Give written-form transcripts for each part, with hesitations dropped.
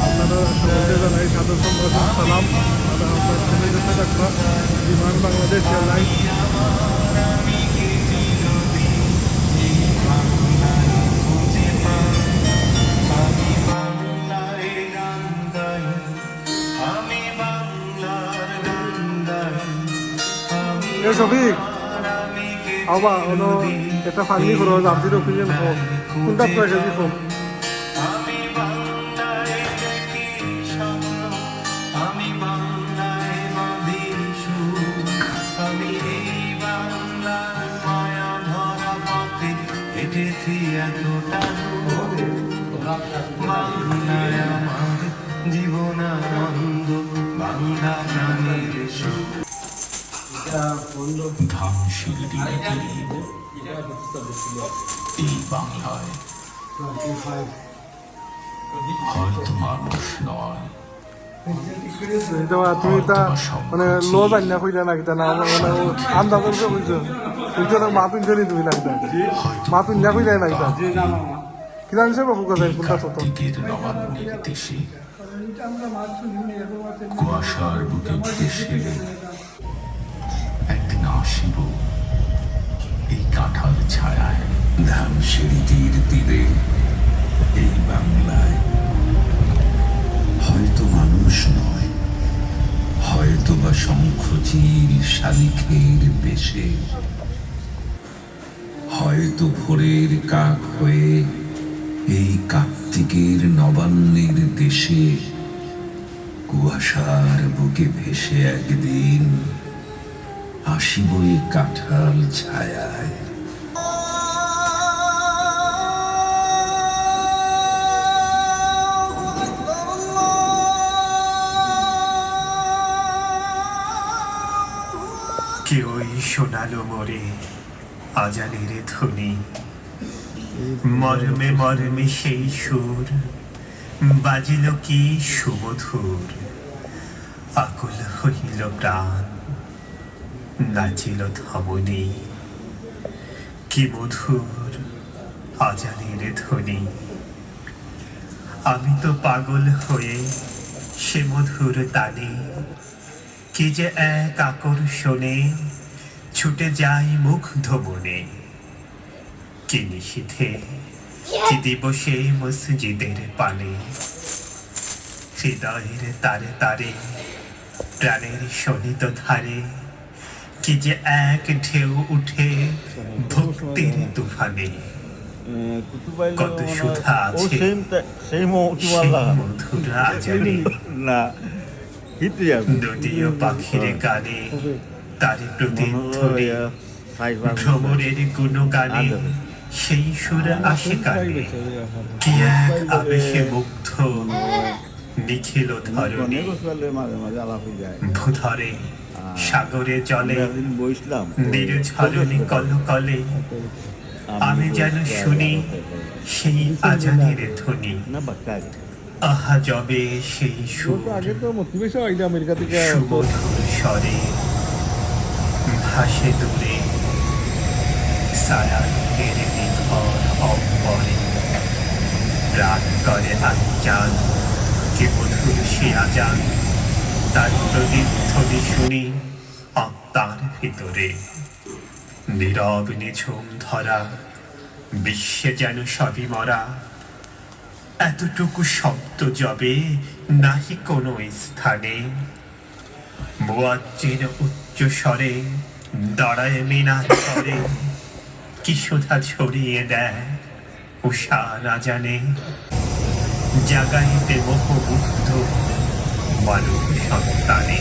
আপনারা সবাইকে জানাই সাদর সম্ভাষণ সালাম। বিমান বাংলাদেশ এয়ারলাইন্স শফিক আবা ono এটা ফানি করো আপনি ওপিনিয়ন হোক কোনটা পয়সা দিব জীবনানন্দ বাংলা প্রাণীর ধামশীল দিনে এই বাংলায় হয়তো মানুষ নয় তুমি তা মানে লো জানি না কইলা না কিতা না মানে আন্দাজ করে কইছো কইছো না মা পিন ধরে তুমি না কিতা মা পিন না কইলা না কিতা কি জানছে বাবু কথা কোনটা সত্য দেশে কুয়াশার বুকে ভেসে একদিন আসিব এই কাঁঠাল ছায়ায় ধামসিঁড়িটির তীরে এই বাংলায় হয়তো মানুষ নয় হয়তো বা শঙ্খচিল শালিখের বেশে হয়তো ভোরের কাক হয়ে এই কার্তিকের নবান্নের দেশে কুয়াশার বুকে ভেসে একদিন আসিব এই কাঁঠাল ছায়ায় কেউই শোনালো মোরে আজানের ধ্বনি মর্মে মর্মে সেই সুর বাজিল কি সুমধুর আকুল হইল প্রাণ নাচিল ধমনী কি মধুর আজানের ধ্বনি আমি তো পাগল হয়ে সে মধুর তানে কি যে এক আকর্ষণে ছুটে যায় মুগ্ধ মনে কি নিশীথে কি দিবসে মসজিদের পানে হৃদয়ের তারে তারে প্রাণের শোনিত ধারে কি যে এক ঢেউ উঠে ভক্তির তুফানে কত সুধা আছে সেই মধুর আজানে নদীয় পাখির গানে তারি প্রতিধ্বনি ভ্রমণের কোনো গানে সেই সুর আসে কানে কি এক আবেশে মুগ্ধ নিখিল ধরণী ভূধরে সাগরে জলে নির্ঝরণী কলকলে আমি যেন শুনি সেই আজানের ধ্বনি আহা যবে সেই সুমধুর স্বরে ভাসে দূরে সায়ানের নিথর অম্বরে প্রাণ করে আজান কি মধুর সে আজান তার প্রতিধ্বনি শুনি আত্মার ভিতরে নীরব নিঝুম ধরা বিশ্বে যেন সবই মরা এতটুকু শব্দ যবে নাহি কোনো স্থানে মুয়াজ্জিন উচ্চ স্বরে দাঁড়ায় মিনার করে কি সুধা ছড়িয়ে দেয় উষা না জানে জাগাইতে মোহমুগ্ধ মানব সন্তানে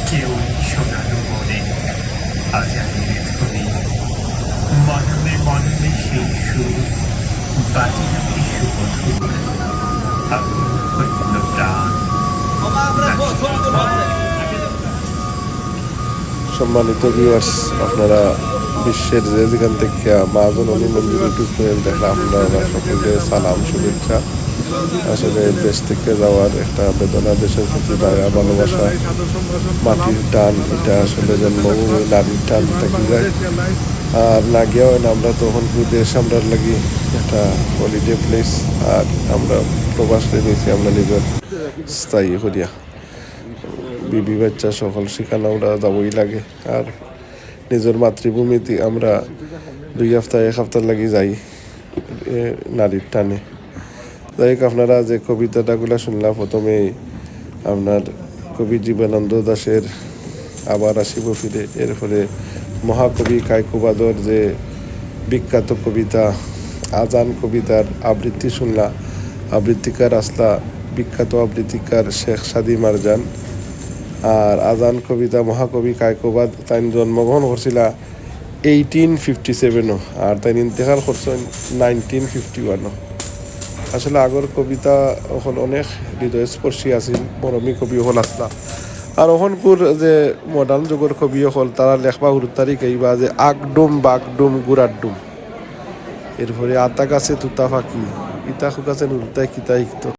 কেউ শোনালো মনে আজানের ধ্বনি মর্মে মর্মে সেই সুর বাজিল কি সুমধুর আকুল হইল প্রাণ। সম্মানিত ভিউয়ার্স, আপনারা বিশ্বের যে যেখান থেকে মাহাজন অলি মন্দির ইউটিউব চ্যানেল দেখলাম, আপনারা সকলকে সালাম শুভেচ্ছা। আসলে দেশ থেকে যাওয়ার একটা বেদনা, দেশের প্রতি মায়া ভালোবাসা, মাটির টান, এটা আসলে জন্মভূমি নারীর টান থেকে যায়। আর না গিয়েও না, আমরা তখন দেশ আমরা লাগি একটা হলিডে প্লেস, আর আমরা প্রবাসে নিয়েছি আমরা নিজের স্থায়ী করিয়া। বিবি বাচ্চা সকল সেখানে আমরা যাবই লাগে। আর নিজের মাতৃভূমিতে আমরা 2 সপ্তাহ 1 সপ্তাহ লাগি যাই নারীর টানে। যাই হোক, আপনারা যে কবিতাটাগুলো শুনলাম, প্রথমেই আপনার কবি জীবনানন্দ দাশের আবার আসিব ফিরে, এরপরে মহাকবি কায়কোবাদর যে বিখ্যাত কবিতা আজান কবিতার আবৃত্তি শুনলা। আবৃত্তিকার আসলা বিখ্যাত আবৃত্তিকার শেখ সাদি মারজান। আর আজান কবিতা মহাকবি কায়কোবাদ তাই জন্মগ্রহণ করছিল 1857, আর তাই ইন্তেকাল করছেন 1951। আসলে আগর কবিতা হল অনেক হৃদয়স্পর্শী আছিল, মরমী কবি হল আসলা। আর অখনকুর যে মডার্ন যুগের কবি হল, তারা লেখবা হুরতারি কেইবা যে আগডুম বাগডুম গুড়াডুম, এরপরে আতা গাছে তুতা ফাঁকি, ইতা খুকাছে নুরতাই কিতা ইকতো।